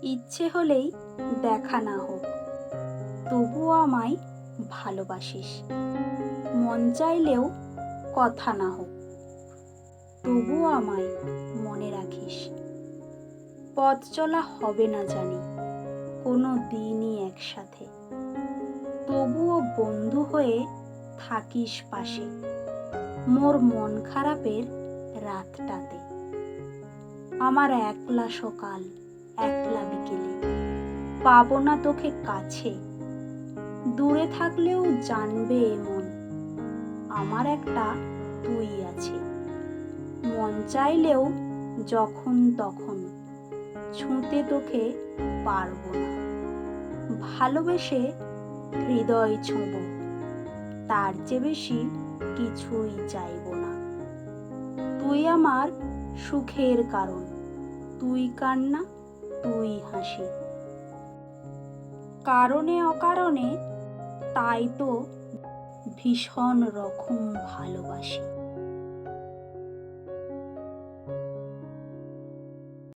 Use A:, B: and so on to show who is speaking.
A: ইচ্ছে হলেই দেখা না হোক, তবুও আমায় ভালোবাসিস। মন চাইলেও কথা না হোক, তবুও আমায় মনে রাখিস। পথ চলা হবে না জানি কোনো দিনই একসাথে, তবুও বন্ধু হয়ে থাকিস পাশে মোর মন খারাপের রাতটাতে। আমার একলা সকাল একলা বিকেলে পাবো না তোকে কাছে, দূরে থাকলেও জানবে এমন আমার একটা তুই আছে। মন চাইলেও যখন তখন ছুঁতে তোকে পারবো না, ভালোবেসে হৃদয় ছোঁব, তার চেয়ে বেশি কিছুই চাইবো না। তুই আমার সুখের কারণ, তুই কান্না তুই হাসি, কারণে অকারণে তাই তো ভীষণ রকম ভালোবাসি।